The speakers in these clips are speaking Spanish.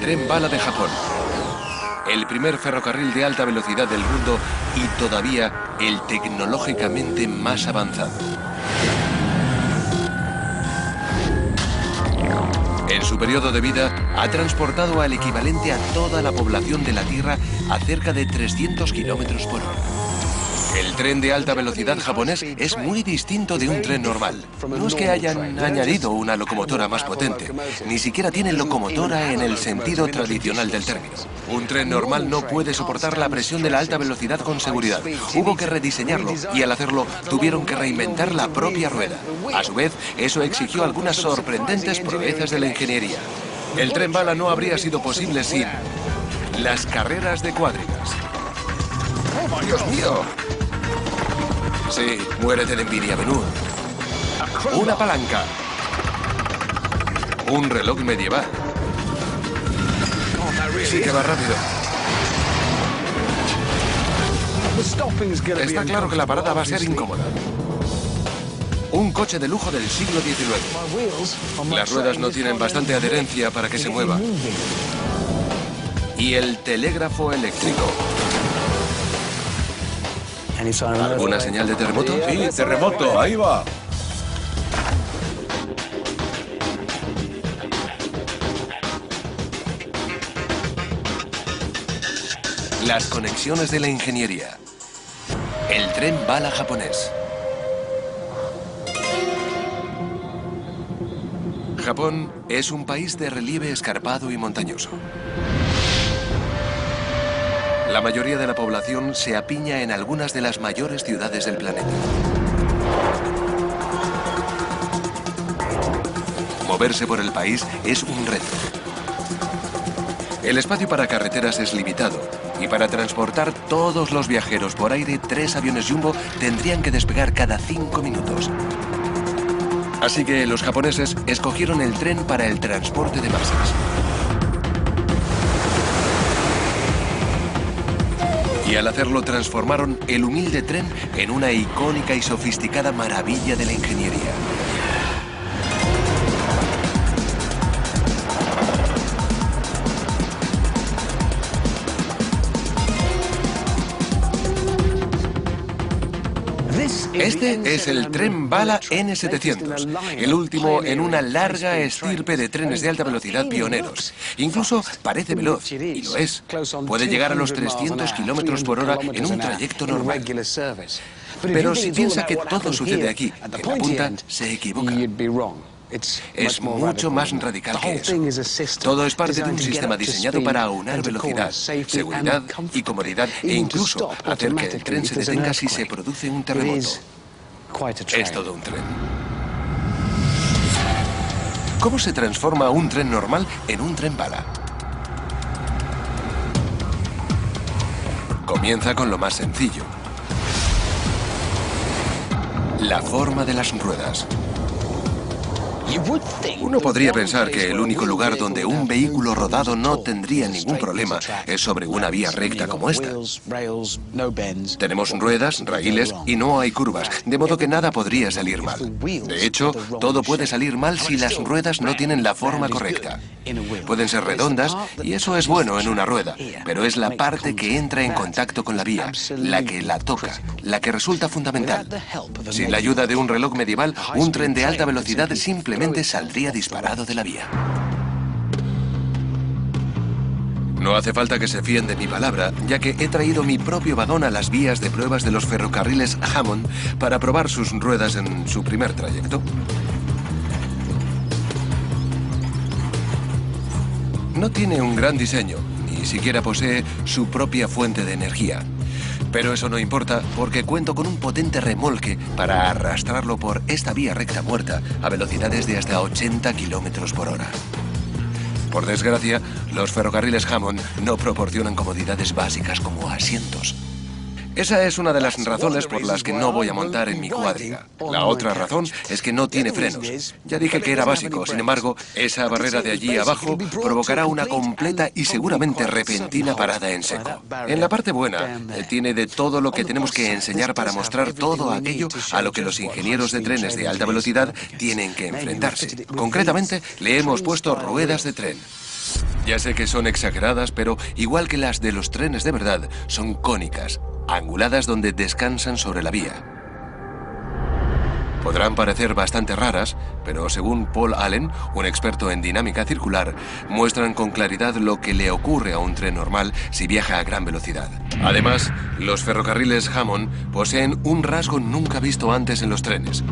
tren bala de Japón. El primer ferrocarril de alta velocidad del mundo y todavía el tecnológicamente más avanzado. En su periodo de vida ha transportado al equivalente a toda la población de la Tierra a cerca de 300 kilómetros por hora. El tren de alta velocidad japonés es muy distinto de un tren normal. No es que hayan añadido una locomotora más potente, ni siquiera tiene locomotora en el sentido tradicional del término. Un tren normal no puede soportar la presión de la alta velocidad con seguridad. Hubo que rediseñarlo y al hacerlo tuvieron que reinventar la propia rueda. A su vez, eso exigió algunas sorprendentes proezas de la ingeniería. El tren bala no habría sido posible sin las carreras de cuadrigas. ¡Oh, Dios mío! Sí, muérete de envidia, Benur. Una palanca. Un reloj medieval. Sí que va rápido. Está claro que la parada va a ser incómoda. Un coche de lujo del siglo XIX. Las ruedas no tienen bastante adherencia para que se mueva. Y el telégrafo eléctrico. ¿Alguna señal de terremoto? Sí, terremoto, ahí va. Las conexiones de la ingeniería. El tren bala japonés. Japón es un país de relieve escarpado y montañoso. La mayoría de la población se apiña en algunas de las mayores ciudades del planeta. Moverse por el país es un reto. El espacio para carreteras es limitado y para transportar todos los viajeros por aire, 3 aviones Jumbo tendrían que despegar cada 5 minutos. Así que los japoneses escogieron el tren para el transporte de masas. Y al hacerlo transformaron el humilde tren en una icónica y sofisticada maravilla de la ingeniería. Este es el tren bala N700, el último en una larga estirpe de trenes de alta velocidad pioneros. Incluso parece veloz, y lo es. Puede llegar a los 300 kilómetros por hora en un trayecto normal. Pero si piensa que todo sucede aquí, en la punta, se equivoca. Es mucho más radical que eso. Todo es parte de un sistema diseñado para aunar velocidad, seguridad y comodidad e incluso hacer que el tren se detenga si se produce un terremoto. Es todo un tren. ¿Cómo se transforma un tren normal en un tren bala? Comienza con lo más sencillo. La forma de las ruedas. Uno podría pensar que el único lugar donde un vehículo rodado no tendría ningún problema es sobre una vía recta como esta. Tenemos ruedas, raíles y no hay curvas, de modo que nada podría salir mal. De hecho, todo puede salir mal si las ruedas no tienen la forma correcta. Pueden ser redondas y eso es bueno en una rueda, pero es la parte que entra en contacto con la vía, la que la toca, la que resulta fundamental. Sin la ayuda de un reloj medieval, un tren de alta velocidad simplemente saldría disparado de la vía. No hace falta que se fíen de mi palabra, ya que he traído mi propio vagón a las vías de pruebas de los ferrocarriles Hammond para probar sus ruedas en su primer trayecto. No tiene un gran diseño, ni siquiera posee su propia fuente de energía. Pero eso no importa porque cuento con un potente remolque para arrastrarlo por esta vía recta muerta a velocidades de hasta 80 kilómetros por hora. Por desgracia, los ferrocarriles Hammond no proporcionan comodidades básicas como asientos. Esa es una de las razones por las que no voy a montar en mi cuadriga. La otra razón es que no tiene frenos. Ya dije que era básico, sin embargo, esa barrera de allí abajo provocará una completa y seguramente repentina parada en seco. En la parte buena, tiene de todo lo que tenemos que enseñar para mostrar todo aquello a lo que los ingenieros de trenes de alta velocidad tienen que enfrentarse. Concretamente, le hemos puesto ruedas de tren. Ya sé que son exageradas, pero igual que las de los trenes de verdad, son cónicas, anguladas donde descansan sobre la vía. Podrán parecer bastante raras, pero según Paul Allen, un experto en dinámica circular, muestran con claridad lo que le ocurre a un tren normal si viaja a gran velocidad. Además, los ferrocarriles Hammond poseen un rasgo nunca visto antes en los trenes: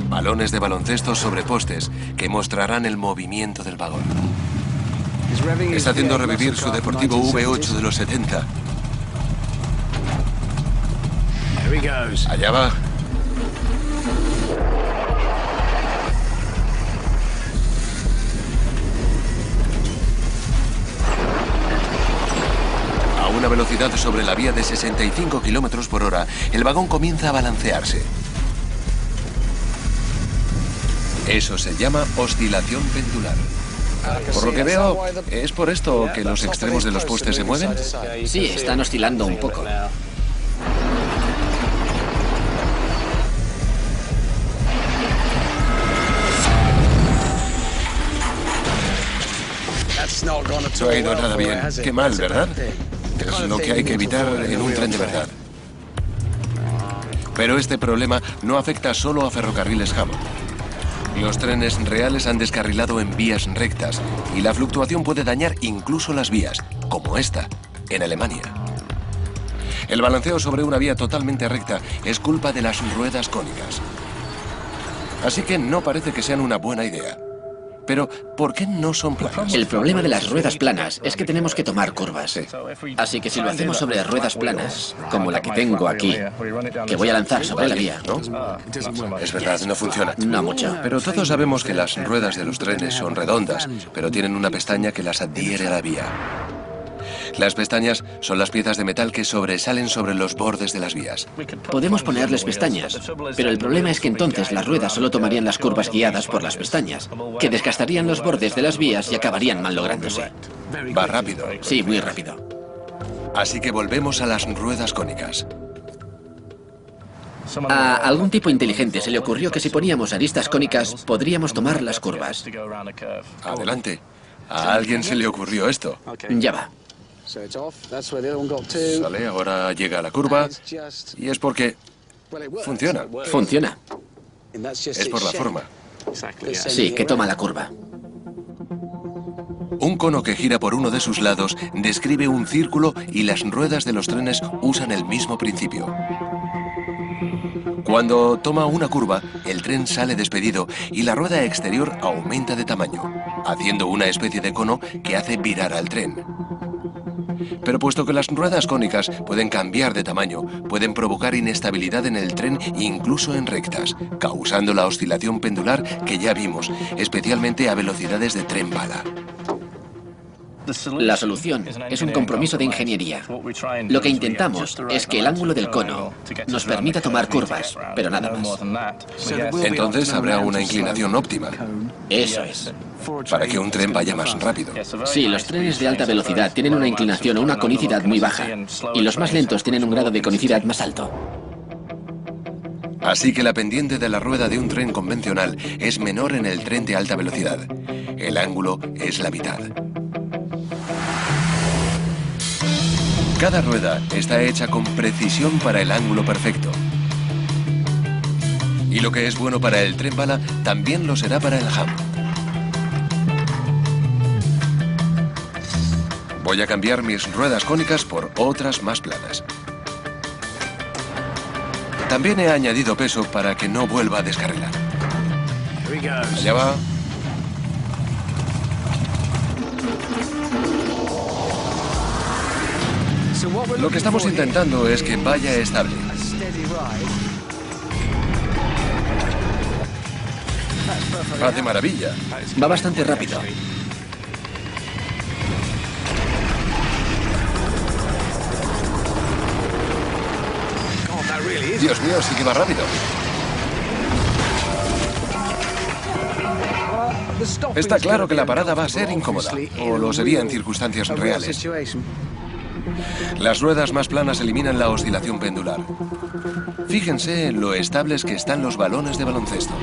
balones de baloncesto sobre postes que mostrarán el movimiento del vagón. Está haciendo revivir su deportivo V8 de los 70. Allá va. A una velocidad sobre la vía de 65 km por hora, el vagón comienza a balancearse. Eso se llama oscilación pendular. Por lo que veo, ¿es por esto que los extremos de los postes se mueven? Sí, están oscilando un poco. No ha ido nada bien. Qué mal, ¿verdad? Es lo que hay que evitar en un tren de verdad. Pero este problema no afecta solo a ferrocarriles Hammond. Los trenes reales han descarrilado en vías rectas y la fluctuación puede dañar incluso las vías, como esta, en Alemania. El balanceo sobre una vía totalmente recta es culpa de las ruedas cónicas. Así que no parece que sean una buena idea. Pero, ¿por qué no son planas? El problema de las ruedas planas es que tenemos que tomar curvas. Sí. Así que si lo hacemos sobre ruedas planas, como la que tengo aquí, que voy a lanzar sobre la vía, ¿no? Es verdad, no funciona. No mucho. Pero todos sabemos que las ruedas de los trenes son redondas, pero tienen una pestaña que las adhiere a la vía. Las pestañas son las piezas de metal que sobresalen sobre los bordes de las vías. Podemos ponerles pestañas, pero el problema es que entonces las ruedas solo tomarían las curvas guiadas por las pestañas, que desgastarían los bordes de las vías y acabarían mal lográndose. Va rápido. Sí, muy rápido. Así que volvemos a las ruedas cónicas. A algún tipo inteligente se le ocurrió que si poníamos aristas cónicas podríamos tomar las curvas. Adelante. A alguien se le ocurrió esto. Ya va. Sale, ahora llega a la curva y es porque funciona. Funciona. Es por la forma. Sí, que toma la curva. Un cono que gira por uno de sus lados describe un círculo y las ruedas de los trenes usan el mismo principio. Cuando toma una curva, el tren sale despedido y la rueda exterior aumenta de tamaño, haciendo una especie de cono que hace virar al tren. Pero puesto que las ruedas cónicas pueden cambiar de tamaño, pueden provocar inestabilidad en el tren incluso en rectas, causando la oscilación pendular que ya vimos, especialmente a velocidades de tren bala. La solución es un compromiso de ingeniería. Lo que intentamos es que el ángulo del cono nos permita tomar curvas, pero nada más. Entonces habrá una inclinación óptima. Eso es. Para que un tren vaya más rápido. Sí, los trenes de alta velocidad tienen una inclinación o una conicidad muy baja, y los más lentos tienen un grado de conicidad más alto. Así que la pendiente de la rueda de un tren convencional es menor en el tren de alta velocidad. El ángulo es la mitad. Cada rueda está hecha con precisión para el ángulo perfecto. Y lo que es bueno para el tren bala también lo será para el Hammond. Voy a cambiar mis ruedas cónicas por otras más planas. También he añadido peso para que no vuelva a descarrilar. Allá va. Lo que estamos intentando es que vaya estable. Va de maravilla. Va bastante rápido. Dios mío, sí que va rápido. Está claro que la parada va a ser incómoda, o lo sería en circunstancias reales. Las ruedas más planas eliminan la oscilación pendular. Fíjense en lo estables que están los balones de baloncesto.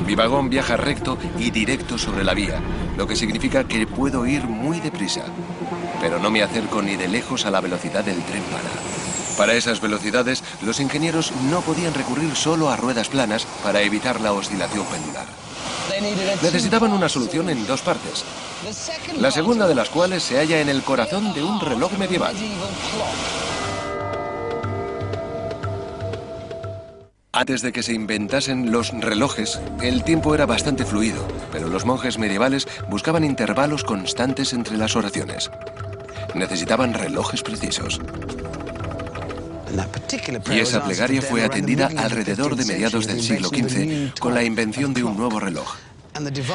Mi vagón viaja recto y directo sobre la vía, lo que significa que puedo ir muy deprisa. Pero no me acerco ni de lejos a la velocidad del tren bala. Para esas velocidades, los ingenieros no podían recurrir solo a ruedas planas para evitar la oscilación pendular. Necesitaban una solución en dos partes, la segunda de las cuales se halla en el corazón de un reloj medieval. Antes de que se inventasen los relojes, el tiempo era bastante fluido, pero los monjes medievales buscaban intervalos constantes entre las oraciones. Necesitaban relojes precisos. Y esa plegaria fue atendida alrededor de mediados del siglo XV con la invención de un nuevo reloj.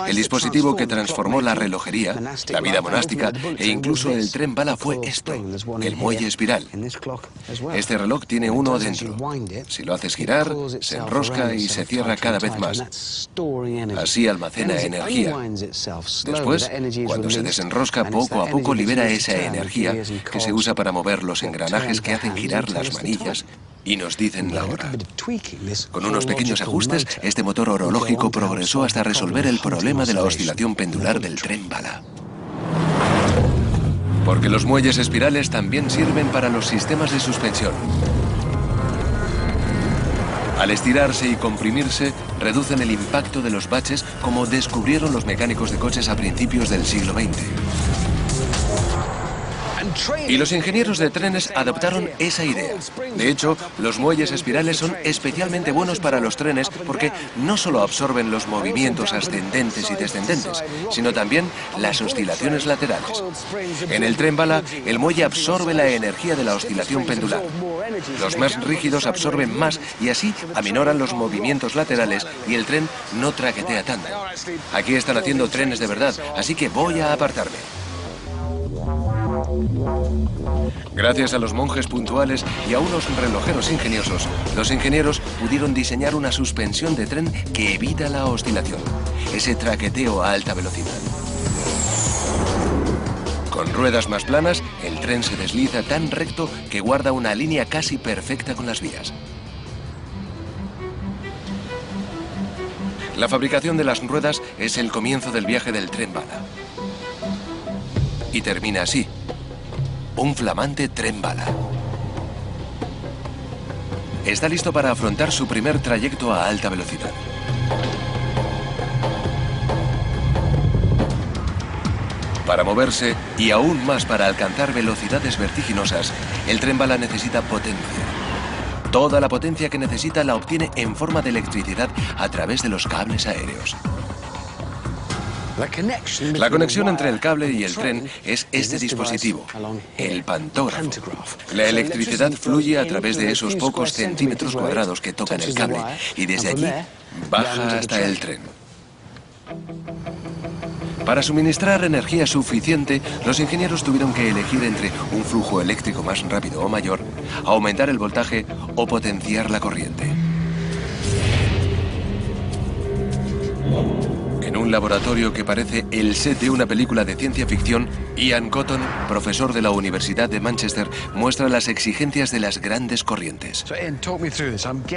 El dispositivo que transformó la relojería, la vida monástica e incluso el tren bala fue esto, el muelle espiral. Este reloj tiene uno dentro. Si lo haces girar, se enrosca y se cierra cada vez más. Así almacena energía. Después, cuando se desenrosca, poco a poco libera esa energía que se usa para mover los engranajes que hacen girar las manillas y nos dicen la hora. Con unos pequeños ajustes, este motor orológico progresó hasta resolver el problema de la oscilación pendular del tren bala. Porque los muelles espirales también sirven para los sistemas de suspensión. Al estirarse y comprimirse, reducen el impacto de los baches, como descubrieron los mecánicos de coches a principios del siglo XX. Y los ingenieros de trenes adoptaron esa idea. De hecho, los muelles espirales son especialmente buenos para los trenes porque no solo absorben los movimientos ascendentes y descendentes, sino también las oscilaciones laterales. En el tren bala, el muelle absorbe la energía de la oscilación pendular. Los más rígidos absorben más y así aminoran los movimientos laterales y el tren no traquetea tanto. Aquí están haciendo trenes de verdad, así que voy a apartarme. Gracias a los monjes puntuales y a unos relojeros ingeniosos, los ingenieros pudieron diseñar una suspensión de tren que evita la oscilación, ese traqueteo a alta velocidad. Con ruedas más planas, el tren se desliza tan recto que guarda una línea casi perfecta con las vías. La fabricación de las ruedas es el comienzo del viaje del tren bala. Y termina así. Un flamante tren bala. Está listo para afrontar su primer trayecto a alta velocidad. Para moverse, y aún más para alcanzar velocidades vertiginosas, el tren bala necesita potencia. Toda la potencia que necesita la obtiene en forma de electricidad a través de los cables aéreos. La conexión entre el cable y el tren es este dispositivo, el pantógrafo. La electricidad fluye a través de esos pocos centímetros cuadrados que tocan el cable y desde allí baja hasta el tren. Para suministrar energía suficiente, los ingenieros tuvieron que elegir entre un flujo eléctrico más rápido o mayor, aumentar el voltaje o potenciar la corriente. En un laboratorio que parece el set de una película de ciencia ficción, Ian Cotton, profesor de la Universidad de Manchester, muestra las exigencias de las grandes corrientes.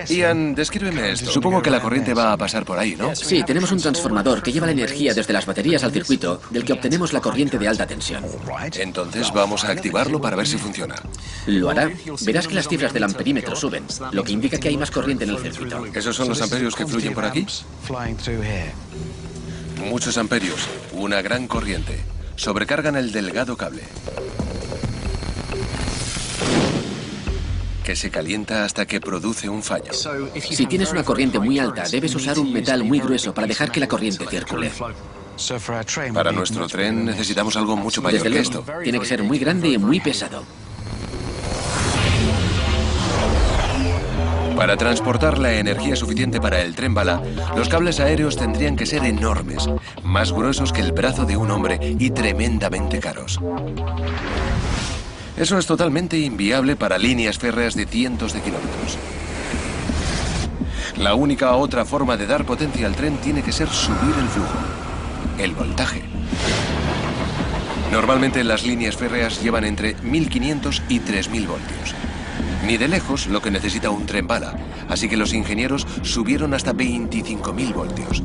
Ian, descríbeme esto. Supongo que la corriente va a pasar por ahí, ¿no? Sí, tenemos un transformador que lleva la energía desde las baterías al circuito, del que obtenemos la corriente de alta tensión. Entonces vamos a activarlo para ver si funciona. Lo hará. Verás que las cifras del amperímetro suben, lo que indica que hay más corriente en el circuito. ¿Esos son los amperios que fluyen por aquí? Muchos amperios, una gran corriente. Sobrecargan el delgado cable, que se calienta hasta que produce un fallo. Si tienes una corriente muy alta, debes usar un metal muy grueso para dejar que la corriente circule. Para nuestro tren necesitamos algo mucho mayor Desde que luego, esto. tiene que ser muy grande y muy pesado. Para transportar la energía suficiente para el tren bala, los cables aéreos tendrían que ser enormes, más gruesos que el brazo de un hombre y tremendamente caros. Eso es totalmente inviable para líneas férreas de cientos de kilómetros. La única otra forma de dar potencia al tren tiene que ser subir el flujo, el voltaje. Normalmente las líneas férreas llevan entre 1500 y 3000 voltios. Ni de lejos lo que necesita un tren bala, así que los ingenieros subieron hasta 25.000 voltios.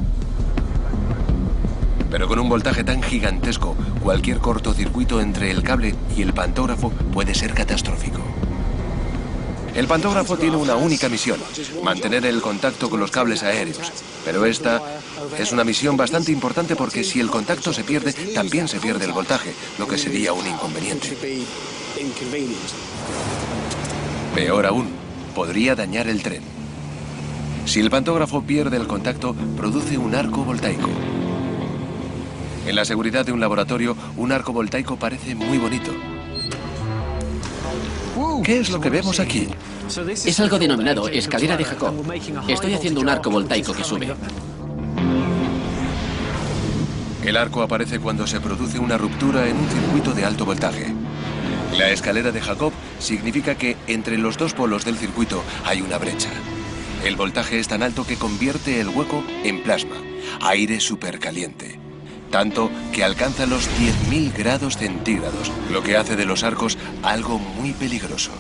Pero con un voltaje tan gigantesco, cualquier cortocircuito entre el cable y el pantógrafo puede ser catastrófico. El pantógrafo tiene una única misión, mantener el contacto con los cables aéreos. Pero esta es una misión bastante importante porque si el contacto se pierde, también se pierde el voltaje, lo que sería un inconveniente. Peor aún, podría dañar el tren. Si el pantógrafo pierde el contacto, produce un arco voltaico. En la seguridad de un laboratorio, un arco voltaico parece muy bonito. ¿Qué es lo que vemos aquí? Es algo denominado escalera de Jacob. Estoy haciendo un arco voltaico que sube. El arco aparece cuando se produce una ruptura en un circuito de alto voltaje. La escalera de Jacob significa que entre los dos polos del circuito hay una brecha. El voltaje es tan alto que convierte el hueco en plasma, aire supercaliente. Tanto que alcanza los 10.000 grados centígrados, lo que hace de los arcos algo muy peligroso.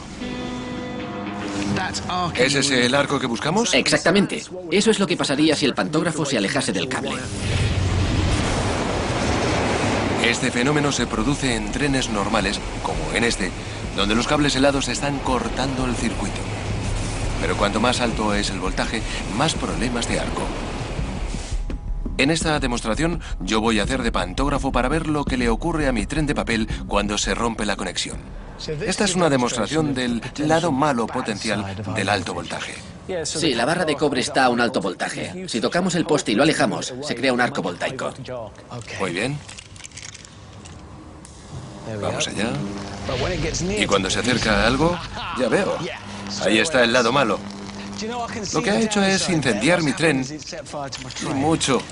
¿Es ese el arco que buscamos? Exactamente. Eso es lo que pasaría si el pantógrafo se alejase del cable. Este fenómeno se produce en trenes normales, como en este, donde los cables helados están cortando el circuito. Pero cuanto más alto es el voltaje, más problemas de arco. En esta demostración, yo voy a hacer de pantógrafo para ver lo que le ocurre a mi tren de papel cuando se rompe la conexión. Esta es una demostración del lado malo potencial del alto voltaje. Sí, la barra de cobre está a un alto voltaje. Si tocamos el poste y lo alejamos, se crea un arco voltaico. Muy bien. Vamos allá. Y cuando se acerca a algo, ya veo. Ahí está el lado malo. Lo que ha hecho es incendiar mi tren. Y mucho.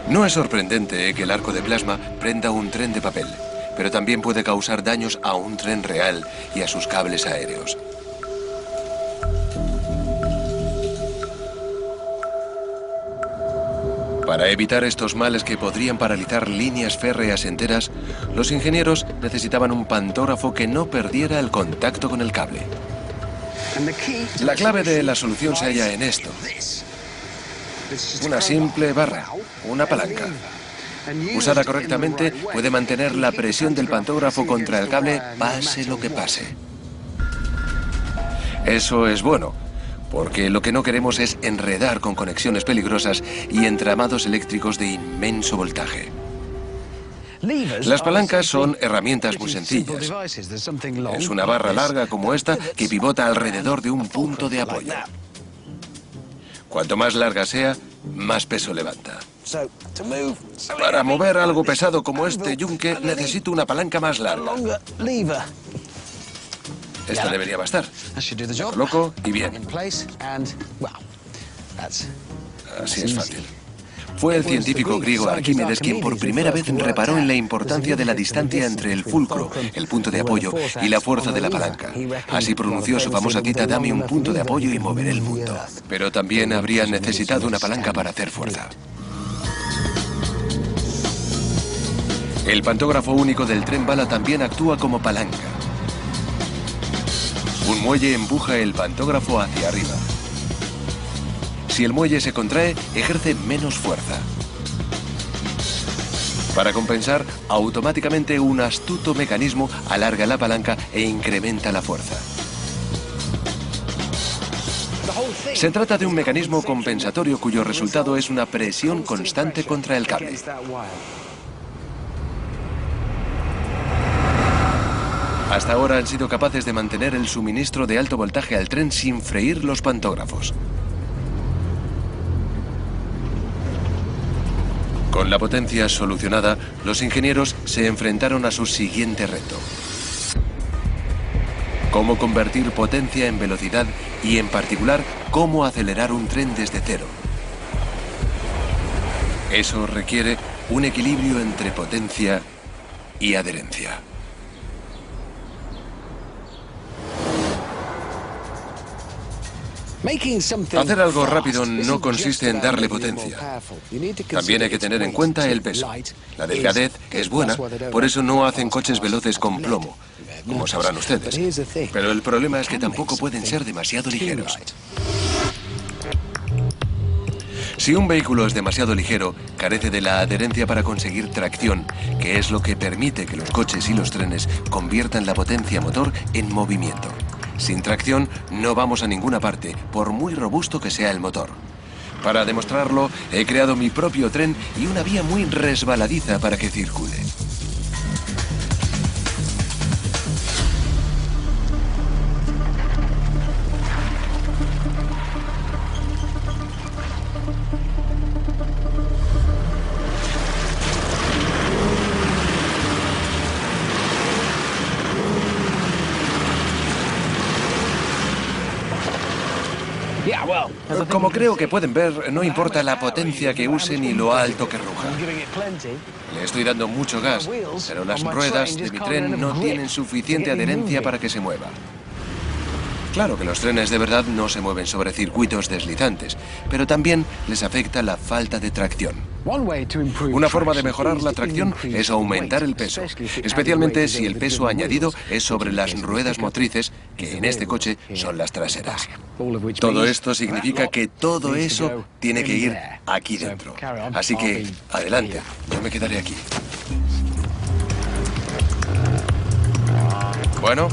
No es sorprendente que el arco de plasma prenda un tren de papel, pero también puede causar daños a un tren real y a sus cables aéreos. Para evitar estos males que podrían paralizar líneas férreas enteras, los ingenieros necesitaban un pantógrafo que no perdiera el contacto con el cable. La clave de la solución se halla en esto. Una simple barra, una palanca. Usada correctamente, puede mantener la presión del pantógrafo contra el cable, pase lo que pase. Eso es bueno, porque lo que no queremos es enredar con conexiones peligrosas y entramados eléctricos de inmenso voltaje. Las palancas son herramientas muy sencillas. Es una barra larga como esta que pivota alrededor de un punto de apoyo. Cuanto más larga sea, más peso levanta. Para mover algo pesado como este yunque, necesito una palanca más larga. Esta debería bastar. Lo coloco y bien. Así es fácil. Fue el científico griego Arquímedes quien por primera vez reparó en la importancia de la distancia entre el fulcro, el punto de apoyo, y la fuerza de la palanca. Así pronunció su famosa cita: dame un punto de apoyo y moveré el mundo. Pero también habría necesitado una palanca para hacer fuerza. El pantógrafo único del tren bala también actúa como palanca. Un muelle empuja el pantógrafo hacia arriba. Si el muelle se contrae, ejerce menos fuerza. Para compensar, automáticamente un astuto mecanismo alarga la palanca e incrementa la fuerza. Se trata de un mecanismo compensatorio cuyo resultado es una presión constante contra el cable. Hasta ahora han sido capaces de mantener el suministro de alto voltaje al tren sin freír los pantógrafos. Con la potencia solucionada, los ingenieros se enfrentaron a su siguiente reto: cómo convertir potencia en velocidad y, en particular, cómo acelerar un tren desde cero. Eso requiere un equilibrio entre potencia y adherencia. Hacer algo rápido no consiste en darle potencia. También hay que tener en cuenta el peso. La delgadez es buena, por eso no hacen coches veloces con plomo. como sabrán ustedes. Pero el problema es que tampoco pueden ser demasiado ligeros. Si un vehículo es demasiado ligero, carece de la adherencia para conseguir tracción, que es lo que permite que los coches y los trenes conviertan la potencia motor en movimiento. Sin tracción no vamos a ninguna parte, por muy robusto que sea el motor. Para demostrarlo, he creado mi propio tren y una vía muy resbaladiza para que circule. Como creo que pueden ver, no importa la potencia que use ni lo alto que ruja. Le estoy dando mucho gas, pero las ruedas de mi tren no tienen suficiente adherencia para que se mueva. Claro que los trenes de verdad no se mueven sobre circuitos deslizantes, pero también les afecta la falta de tracción. Una forma de mejorar la tracción es aumentar el peso, especialmente si el peso añadido es sobre las ruedas motrices, que en este coche son las traseras. Todo esto significa que todo eso tiene que ir aquí dentro. Así que, adelante, yo me quedaré aquí. Bueno,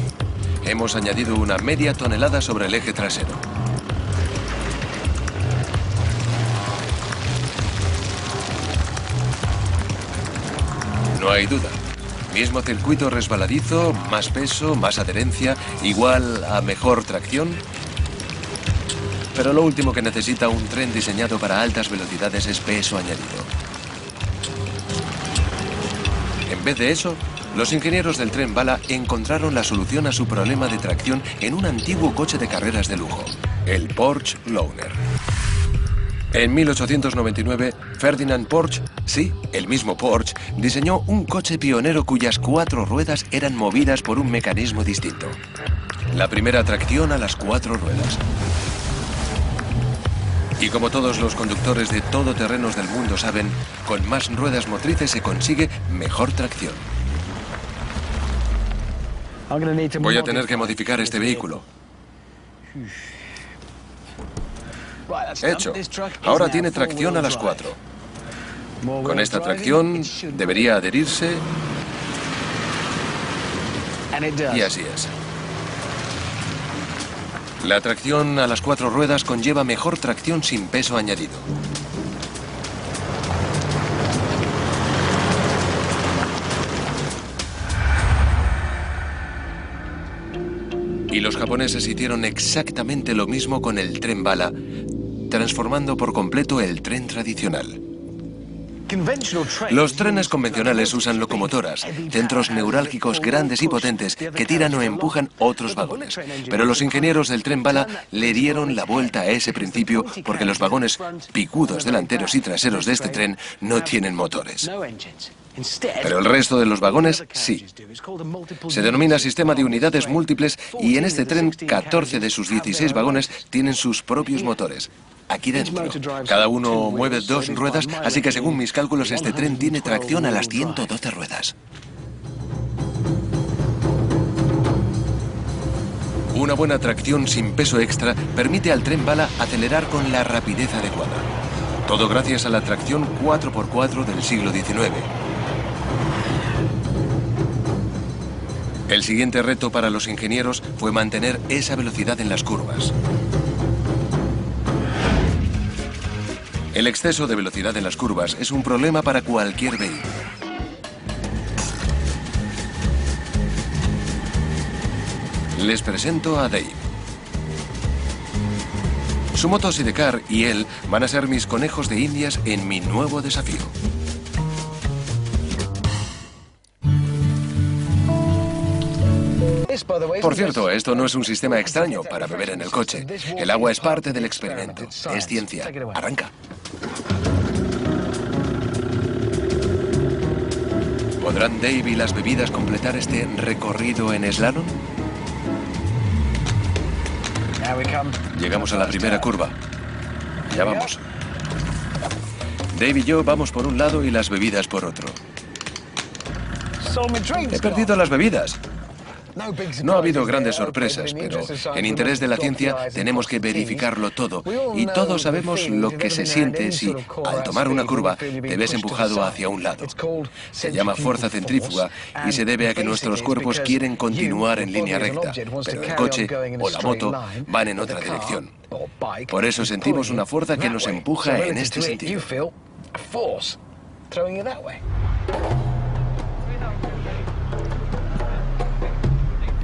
hemos añadido una media tonelada sobre el eje trasero. No hay duda. Mismo circuito resbaladizo, más peso, más adherencia, igual a mejor tracción. Pero lo último que necesita un tren diseñado para altas velocidades es peso añadido. En vez de eso, los ingenieros del tren bala encontraron la solución a su problema de tracción en un antiguo coche de carreras de lujo, el Porsche Lowner. En 1899, Ferdinand Porsche, sí, el mismo Porsche, diseñó un coche pionero cuyas 4 ruedas eran movidas por un mecanismo distinto. La primera tracción a las 4 ruedas. Y como todos los conductores de todoterrenos del mundo saben, con más ruedas motrices se consigue mejor tracción. Voy a tener que modificar este vehículo. Hecho. Ahora tiene tracción a las 4. Con esta tracción debería adherirse. Y así es. La tracción a las 4 ruedas conlleva mejor tracción sin peso añadido. Y los japoneses hicieron exactamente lo mismo con el tren bala, transformando por completo el tren tradicional. Los trenes convencionales usan locomotoras, centros neurálgicos grandes y potentes que tiran o empujan otros vagones. Pero los ingenieros del tren bala le dieron la vuelta a ese principio porque los vagones picudos delanteros y traseros de este tren no tienen motores. Pero el resto de los vagones sí. Se denomina sistema de unidades múltiples y en este tren 14 de sus 16 vagones tienen sus propios motores. Aquí dentro. Cada uno mueve 2 ruedas, así que según mis cálculos este tren tiene tracción a las 112 ruedas. Una buena tracción sin peso extra permite al tren bala acelerar con la rapidez adecuada. Todo gracias a la tracción 4x4 del siglo XIX. El siguiente reto para los ingenieros fue mantener esa velocidad en las curvas. El exceso de velocidad en las curvas es un problema para cualquier vehículo. Les presento a Dave. Su moto sidecar y él van a ser mis conejos de indias en mi nuevo desafío. Por cierto, esto no es un sistema extraño para beber en el coche. El agua es parte del experimento. Es ciencia. Arranca. ¿Podrán Dave y las bebidas completar este recorrido en slalom? Llegamos a la primera curva. Ya vamos. Dave y yo vamos por un lado y las bebidas por otro. He perdido las bebidas. No ha habido grandes sorpresas, pero en interés de la ciencia tenemos que verificarlo todo. Y todos sabemos lo que se siente si, al tomar una curva, te ves empujado hacia un lado. Se llama fuerza centrífuga y se debe a que nuestros cuerpos quieren continuar en línea recta, pero el coche o la moto van en otra dirección. Por eso sentimos una fuerza que nos empuja en este sentido.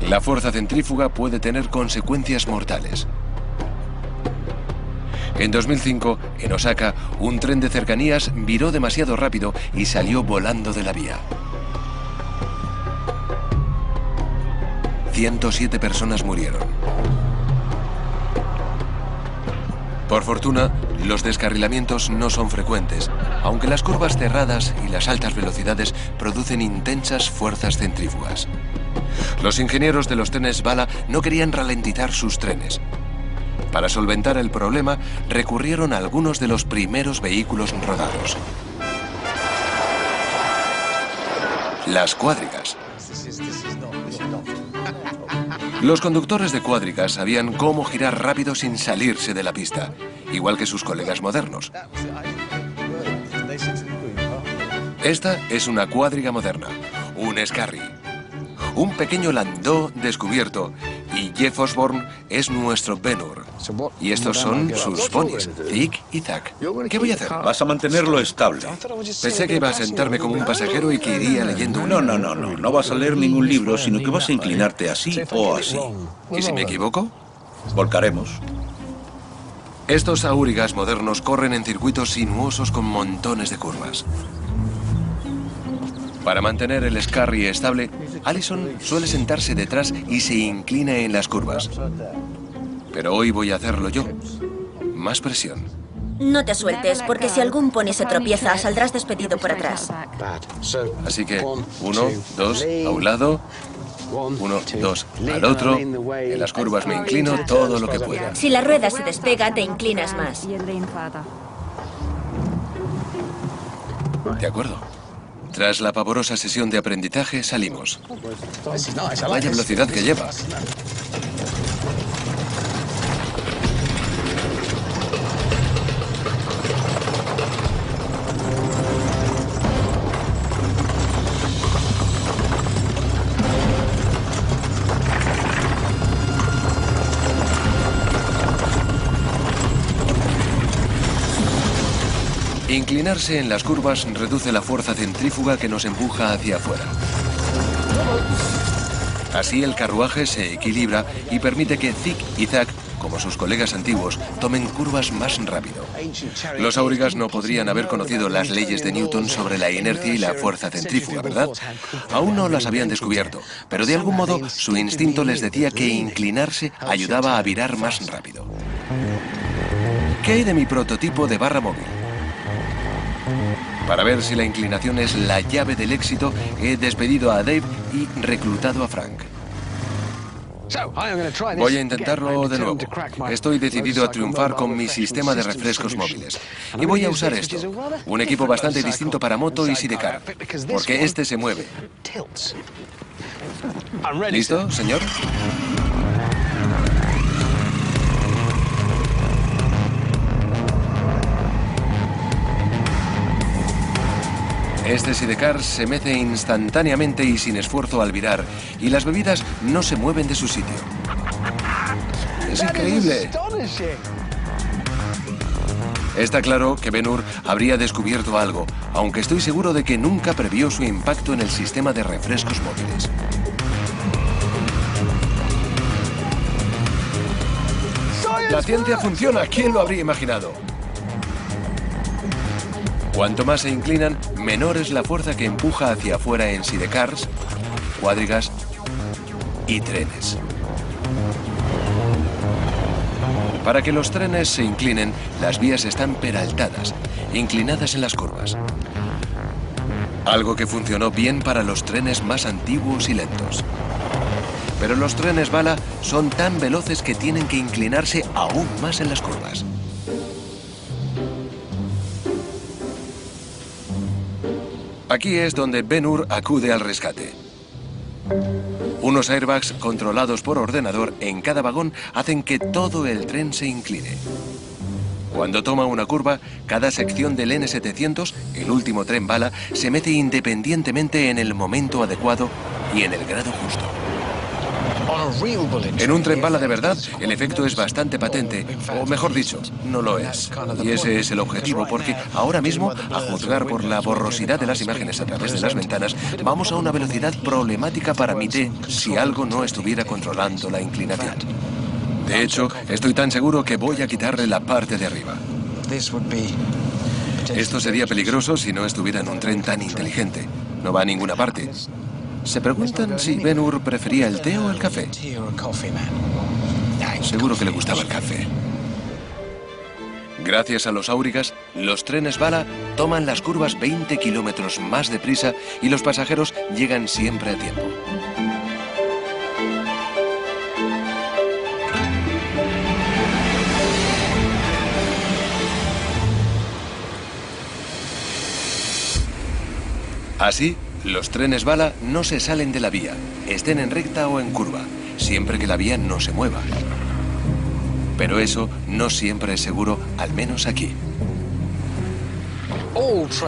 La fuerza centrífuga puede tener consecuencias mortales. En 2005, en Osaka, un tren de cercanías viró demasiado rápido y salió volando de la vía. 107 personas murieron. Por fortuna, los descarrilamientos no son frecuentes, aunque las curvas cerradas y las altas velocidades producen intensas fuerzas centrífugas. Los ingenieros de los trenes bala no querían ralentizar sus trenes. Para solventar el problema, recurrieron a algunos de los primeros vehículos rodados. Las cuadrigas. Los conductores de cuadrigas sabían cómo girar rápido sin salirse de la pista, igual que sus colegas modernos. Esta es una cuadriga moderna, un Scurry, un pequeño landau descubierto, y Jeff Osborne es nuestro Ben-Hur. Y estos son sus ponis, Zig y Zack. ¿Qué voy a hacer? Vas a mantenerlo estable. Pensé que iba a sentarme como un pasajero y que iría leyendo un libro. No vas a leer ningún libro, sino que vas a inclinarte así o así. ¿Y si me equivoco? Volcaremos. Estos aurigas modernos corren en circuitos sinuosos con montones de curvas. Para mantener el Scurry estable, Allison suele sentarse detrás y se inclina en las curvas. Pero hoy voy a hacerlo yo. Más presión. No te sueltes, porque si algún pony se tropieza, saldrás despedido por atrás. Así que 1, 2, a un lado. 1, 2, al otro. En las curvas me inclino todo lo que pueda. Si la rueda se despega, te inclinas más. De acuerdo. Tras la pavorosa sesión de aprendizaje, salimos. Vaya velocidad que lleva. Inclinarse en las curvas reduce la fuerza centrífuga que nos empuja hacia afuera. Así el carruaje se equilibra y permite que Zig y Zack, como sus colegas antiguos, tomen curvas más rápido. Los aurigas no podrían haber conocido las leyes de Newton sobre la inercia y la fuerza centrífuga, ¿verdad? Aún no las habían descubierto, pero de algún modo su instinto les decía que inclinarse ayudaba a virar más rápido. ¿Qué hay de mi prototipo de barra móvil? Para ver si la inclinación es la llave del éxito, he despedido a Dave y reclutado a Frank. Voy a intentarlo de nuevo. Estoy decidido a triunfar con mi sistema de refrescos móviles. Y voy a usar esto, un equipo bastante distinto para moto y sidecar, porque este se mueve. ¿Listo, señor? Este sidecar se mece instantáneamente y sin esfuerzo al virar, y las bebidas no se mueven de su sitio. ¡Es increíble! Está claro que Ben-Hur habría descubierto algo, aunque estoy seguro de que nunca previó su impacto en el sistema de refrescos móviles. La ciencia funciona, ¿quién lo habría imaginado? Cuanto más se inclinan, menor es la fuerza que empuja hacia afuera en sidecars, cuadrigas y trenes. Para que los trenes se inclinen, las vías están peraltadas, inclinadas en las curvas. Algo que funcionó bien para los trenes más antiguos y lentos. Pero los trenes bala son tan veloces que tienen que inclinarse aún más en las curvas. Aquí es donde Ben-Hur acude al rescate. Unos airbags controlados por ordenador en cada vagón hacen que todo el tren se incline. Cuando toma una curva, cada sección del N700, el último tren bala, se mete independientemente en el momento adecuado y en el grado justo. En un tren bala de verdad, el efecto es bastante patente, o mejor dicho, no lo es. Y ese es el objetivo, porque ahora mismo, a juzgar por la borrosidad de las imágenes a través de las ventanas, vamos a una velocidad problemática para mi T si algo no estuviera controlando la inclinación. De hecho, estoy tan seguro que voy a quitarle la parte de arriba. Esto sería peligroso si no estuviera en un tren tan inteligente. No va a ninguna parte. Se preguntan si Ben-Hur prefería el té o el café. Seguro que le gustaba el café. Gracias a los aurigas, los trenes bala toman las curvas 20 kilómetros más deprisa y los pasajeros llegan siempre a tiempo. Así, los trenes bala no se salen de la vía, estén en recta o en curva, siempre que la vía no se mueva. Pero eso no siempre es seguro, al menos aquí.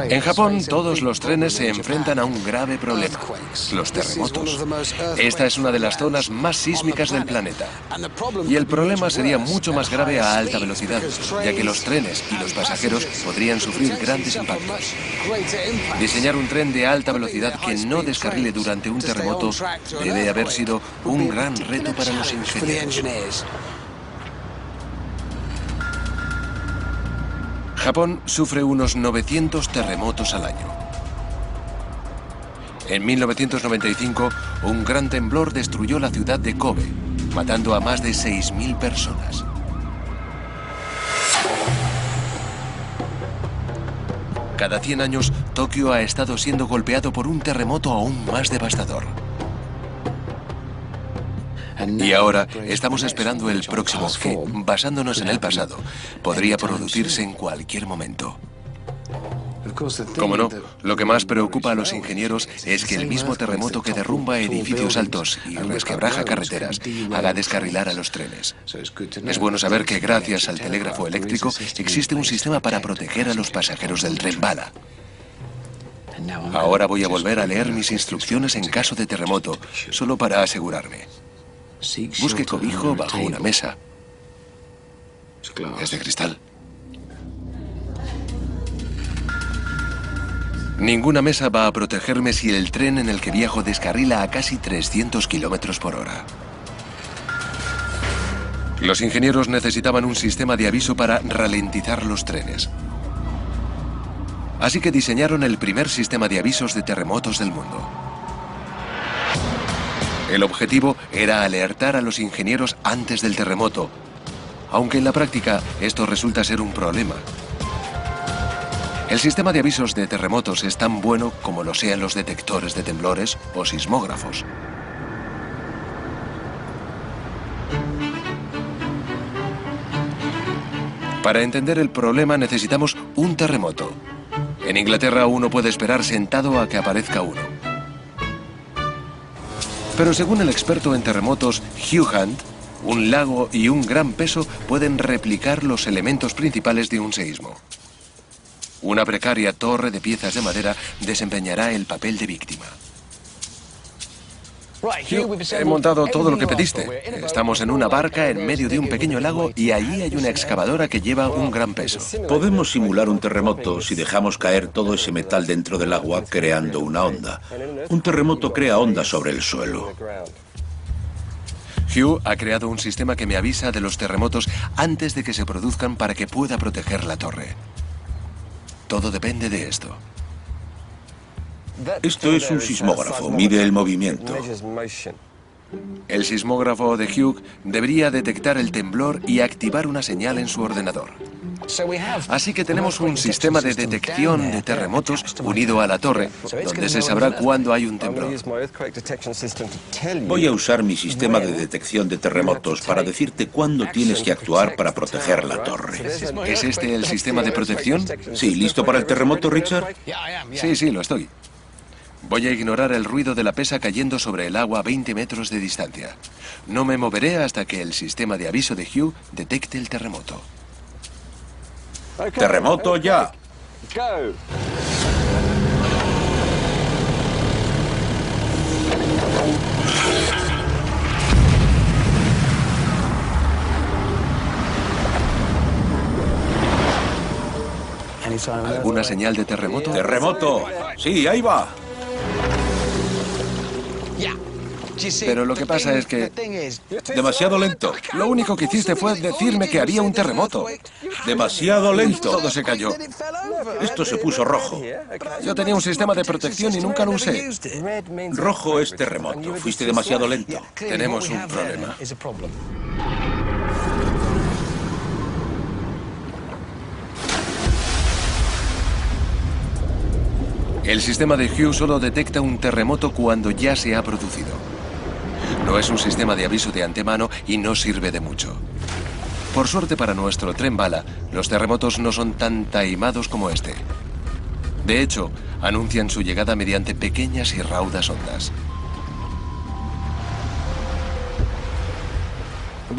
En Japón, todos los trenes se enfrentan a un grave problema: los terremotos. Esta es una de las zonas más sísmicas del planeta. Y el problema sería mucho más grave a alta velocidad, ya que los trenes y los pasajeros podrían sufrir grandes impactos. Diseñar un tren de alta velocidad que no descarrile durante un terremoto debe haber sido un gran reto para los ingenieros. Japón sufre unos 900 terremotos al año. En 1995, un gran temblor destruyó la ciudad de Kobe, matando a más de 6.000 personas. Cada 100 años, Tokio ha estado siendo golpeado por un terremoto aún más devastador. Y ahora estamos esperando el próximo que, basándonos en el pasado, podría producirse en cualquier momento. Como no, lo que más preocupa a los ingenieros es que el mismo terremoto que derrumba edificios altos y resquebraja carreteras haga descarrilar a los trenes. Es bueno saber que gracias al telégrafo eléctrico existe un sistema para proteger a los pasajeros del tren bala. Ahora voy a volver a leer mis instrucciones en caso de terremoto, solo para asegurarme. Busque cobijo bajo una mesa. Es de cristal. Ninguna mesa va a protegerme si el tren en el que viajo descarrila a casi 300 kilómetros por hora. Los ingenieros necesitaban un sistema de aviso para ralentizar los trenes. Así que diseñaron el primer sistema de avisos de terremotos del mundo. El objetivo era alertar a los ingenieros antes del terremoto, aunque en la práctica esto resulta ser un problema. El sistema de avisos de terremotos es tan bueno como lo sean los detectores de temblores o sismógrafos. Para entender el problema necesitamos un terremoto. En Inglaterra uno puede esperar sentado a que aparezca uno. Pero según el experto en terremotos Hugh Hunt, un lago y un gran peso pueden replicar los elementos principales de un seísmo. Una precaria torre de piezas de madera desempeñará el papel de víctima. Hugh, he montado todo lo que pediste. Estamos en una barca en medio de un pequeño lago y allí hay una excavadora que lleva un gran peso. Podemos simular un terremoto si dejamos caer todo ese metal dentro del agua, creando una onda. Un terremoto crea ondas sobre el suelo. Hugh ha creado un sistema que me avisa de los terremotos antes de que se produzcan para que pueda proteger la torre. Todo depende de esto. Esto es un sismógrafo, mide el movimiento. El sismógrafo de Hugh debería detectar el temblor y activar una señal en su ordenador. Así que tenemos un sistema de detección de terremotos unido a la torre, donde se sabrá cuándo hay un temblor. Voy a usar mi sistema de detección de terremotos para decirte cuándo tienes que actuar para proteger la torre. ¿Es este el sistema de protección? Sí, ¿listo para el terremoto, Richard? Sí, lo estoy. Voy a ignorar el ruido de la pesa cayendo sobre el agua a 20 metros de distancia. No me moveré hasta que el sistema de aviso de Hugh detecte el terremoto. ¡Terremoto ya! ¿Alguna señal de terremoto? ¡Terremoto! Sí, ahí va. Pero lo que pasa es que Demasiado lento. lo único que hiciste fue decirme que había un terremoto. Demasiado lento. Todo se cayó. Esto se puso rojo. Yo tenía un sistema de protección y nunca lo usé. Rojo es terremoto. Fuiste demasiado lento. Tenemos un problema. El sistema de Hugh solo detecta un terremoto cuando ya se ha producido. No es un sistema de aviso de antemano y no sirve de mucho. Por suerte para nuestro tren bala, los terremotos no son tan taimados como este. De hecho, anuncian su llegada mediante pequeñas y raudas ondas.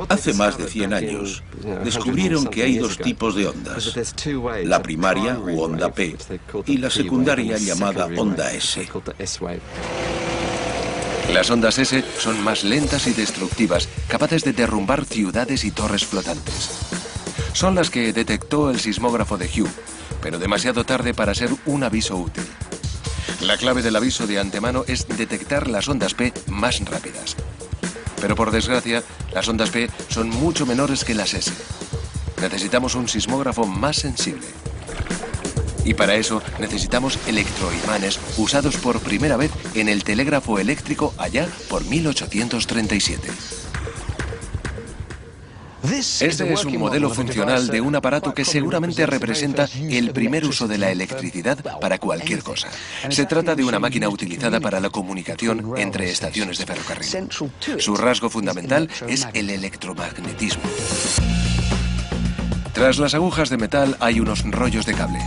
Hace más de 100 años, descubrieron que hay dos tipos de ondas. La primaria, u onda P, y la secundaria, llamada onda S. Las ondas S son más lentas y destructivas, capaces de derrumbar ciudades y torres flotantes. Son las que detectó el sismógrafo de Hugh, pero demasiado tarde para ser un aviso útil. La clave del aviso de antemano es detectar las ondas P más rápidas. Pero por desgracia, las ondas P son mucho menores que las S. Necesitamos un sismógrafo más sensible. Y para eso necesitamos electroimanes usados por primera vez en el telégrafo eléctrico allá por 1837. Este es un modelo funcional de un aparato que seguramente representa el primer uso de la electricidad para cualquier cosa. Se trata de una máquina utilizada para la comunicación entre estaciones de ferrocarril. Su rasgo fundamental es el electromagnetismo. Tras las agujas de metal hay unos rollos de cable.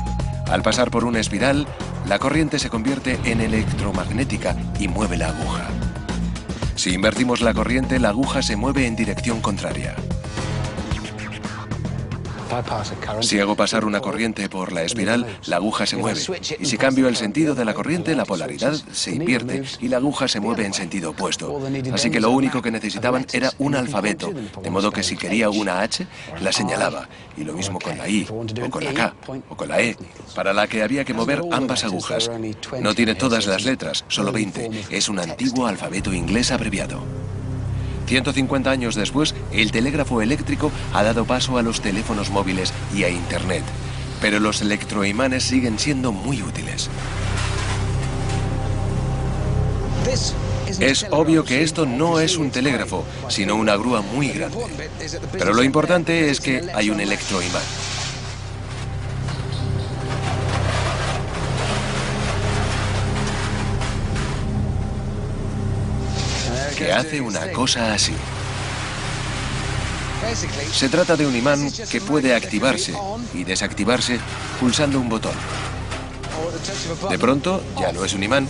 Al pasar por una espiral, la corriente se convierte en electromagnética y mueve la aguja. Si invertimos la corriente, la aguja se mueve en dirección contraria. Si hago pasar una corriente por la espiral, la aguja se mueve. Y si cambio el sentido de la corriente, la polaridad se invierte y la aguja se mueve en sentido opuesto. Así que lo único que necesitaban era un alfabeto, de modo que si quería una H, la señalaba. Y lo mismo con la I, o con la K, o con la E, para la que había que mover ambas agujas. No tiene todas las letras, solo 20. Es un antiguo alfabeto inglés abreviado. 150 años después, el telégrafo eléctrico ha dado paso a los teléfonos móviles y a Internet. Pero los electroimanes siguen siendo muy útiles. Es obvio que esto no es un telégrafo, sino una grúa muy grande. Pero lo importante es que hay un electroimán. Que hace una cosa así. Se trata de un imán que puede activarse y desactivarse pulsando un botón. De pronto ya no es un imán.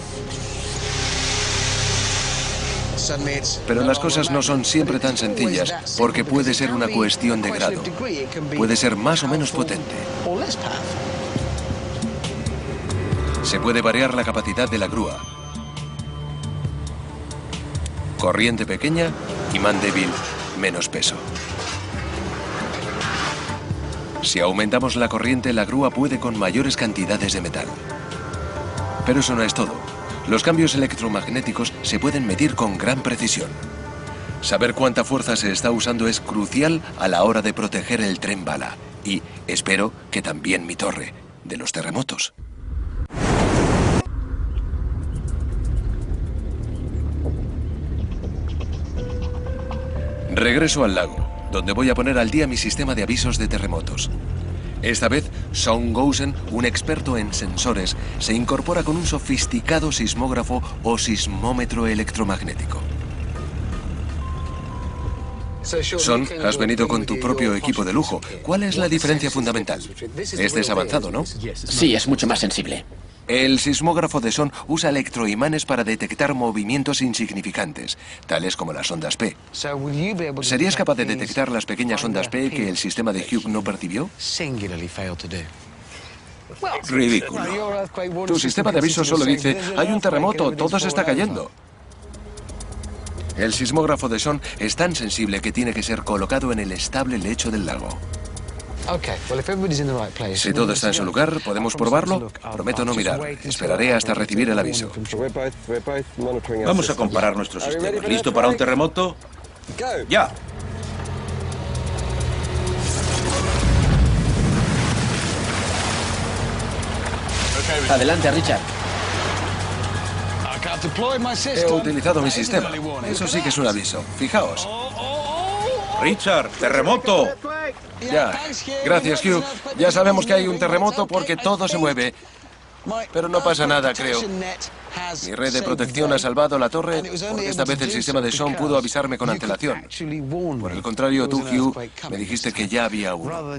Pero las cosas no son siempre tan sencillas, porque puede ser una cuestión de grado. Puede ser más o menos potente. Se puede variar la capacidad de la grúa. Corriente pequeña, imán débil, menos peso. Si aumentamos la corriente, la grúa puede con mayores cantidades de metal. Pero eso no es todo. Los cambios electromagnéticos se pueden medir con gran precisión. Saber cuánta fuerza se está usando es crucial a la hora de proteger el tren bala. Y, espero, que también mi torre, de los terremotos. Regreso al lago, donde voy a poner al día mi sistema de avisos de terremotos. Esta vez, Sean Gousen, un experto en sensores, se incorpora con un sofisticado sismógrafo o sismómetro electromagnético. Sean, has venido con tu propio equipo de lujo. ¿Cuál es la diferencia fundamental? Este es avanzado, ¿no? Sí, es mucho más sensible. El sismógrafo de Son usa electroimanes para detectar movimientos insignificantes, tales como las ondas P. ¿Serías capaz de detectar las pequeñas ondas P que el sistema de Hughes no percibió? Ridículo. Tu sistema de aviso solo dice, hay un terremoto, todo se está cayendo. El sismógrafo de Son es tan sensible que tiene que ser colocado en el estable lecho del lago. Si todo está en su lugar, ¿podemos probarlo? Prometo no mirar. Esperaré hasta recibir el aviso. Vamos a comparar nuestros sistemas. ¿Listo para un terremoto? ¡Ya! Adelante, Richard. He utilizado mi sistema. Eso sí que es un aviso. Fijaos. Richard, terremoto. Ya. Gracias, Hugh. Ya sabemos que hay un terremoto porque todo se mueve. Pero no pasa nada, creo. Mi red de protección ha salvado la torre porque esta vez el sistema de Son pudo avisarme con antelación. Por el contrario, tú, Hugh, me dijiste que ya había uno.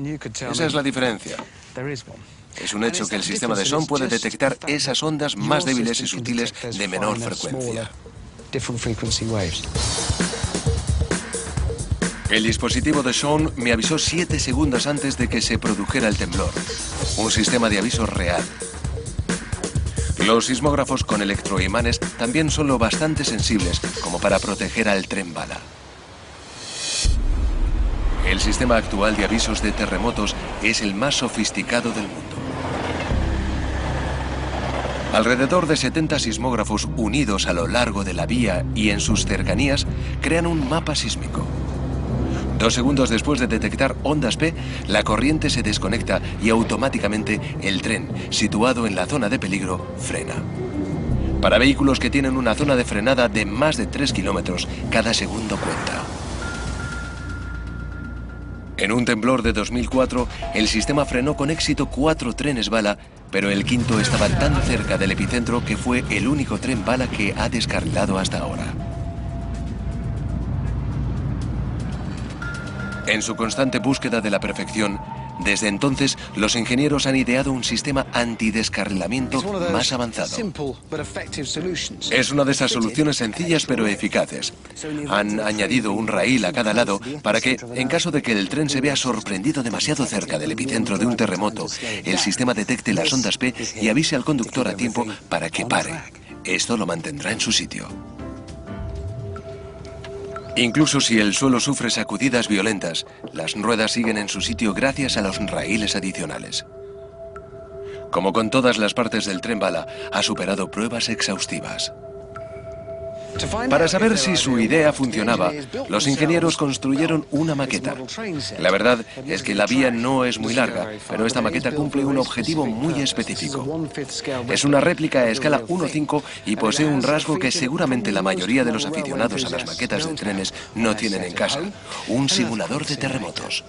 Esa es la diferencia. Es un hecho que el sistema de Son puede detectar esas ondas más débiles y sutiles de menor frecuencia. El dispositivo de Son me avisó 7 segundos antes de que se produjera el temblor. Un sistema de aviso real. Los sismógrafos con electroimanes también son lo bastante sensibles como para proteger al tren bala. El sistema actual de avisos de terremotos es el más sofisticado del mundo. Alrededor de 70 sismógrafos unidos a lo largo de la vía y en sus cercanías crean un mapa sísmico. 2 segundos después de detectar ondas P, la corriente se desconecta y automáticamente el tren, situado en la zona de peligro, frena. Para vehículos que tienen una zona de frenada de más de 3 kilómetros, cada segundo cuenta. En un temblor de 2004, el sistema frenó con éxito 4 trenes bala, pero el quinto estaba tan cerca del epicentro que fue el único tren bala que ha descarrilado hasta ahora. En su constante búsqueda de la perfección, desde entonces los ingenieros han ideado un sistema antidescarrilamiento más avanzado. Es una de esas soluciones sencillas pero eficaces. Han añadido un raíl a cada lado para que, en caso de que el tren se vea sorprendido demasiado cerca del epicentro de un terremoto, el sistema detecte las ondas P y avise al conductor a tiempo para que pare. Esto lo mantendrá en su sitio. Incluso si el suelo sufre sacudidas violentas, las ruedas siguen en su sitio gracias a los raíles adicionales. Como con todas las partes del tren bala, ha superado pruebas exhaustivas. Para saber si su idea funcionaba, los ingenieros construyeron una maqueta. La verdad es que la vía no es muy larga, pero esta maqueta cumple un objetivo muy específico. Es una réplica a escala 1:5 y posee un rasgo que seguramente la mayoría de los aficionados a las maquetas de trenes no tienen en casa: un simulador de terremotos.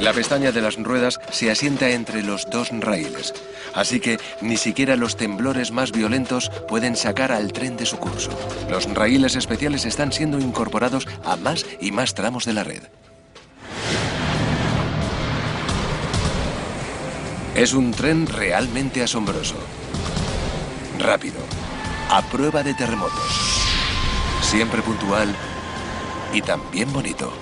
La pestaña de las ruedas se asienta entre los 2 raíles, así que ni siquiera los temblores más violentos pueden sacar al tren de su curso. Los raíles especiales están siendo incorporados a más y más tramos de la red. Es un tren realmente asombroso. Rápido, a prueba de terremotos, siempre puntual y también bonito.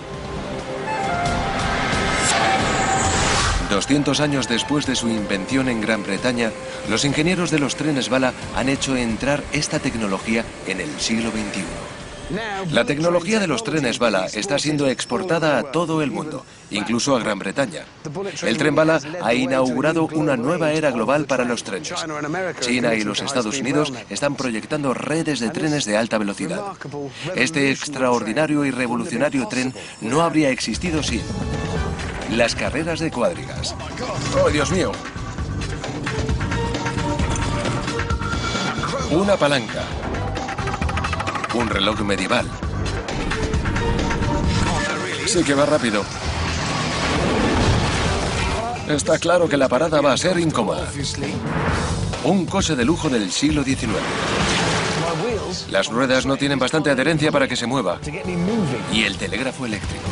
200 años después de su invención en Gran Bretaña, los ingenieros de los trenes bala han hecho entrar esta tecnología en el siglo XXI. La tecnología de los trenes bala está siendo exportada a todo el mundo, incluso a Gran Bretaña. El tren bala ha inaugurado una nueva era global para los trenes. China y los Estados Unidos están proyectando redes de trenes de alta velocidad. Este extraordinario y revolucionario tren no habría existido sin las carreras de cuadrigas. ¡Oh, Dios mío! Una palanca. Un reloj medieval. Sí que va rápido. Está claro que la parada va a ser incómoda. Un coche de lujo del siglo XIX. Las ruedas no tienen bastante adherencia para que se mueva. Y el telégrafo eléctrico.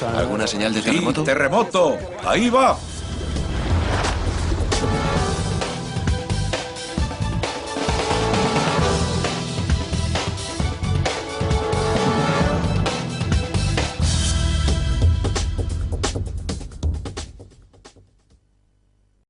¿Alguna señal de Sí, terremoto? terremoto. Ahí va.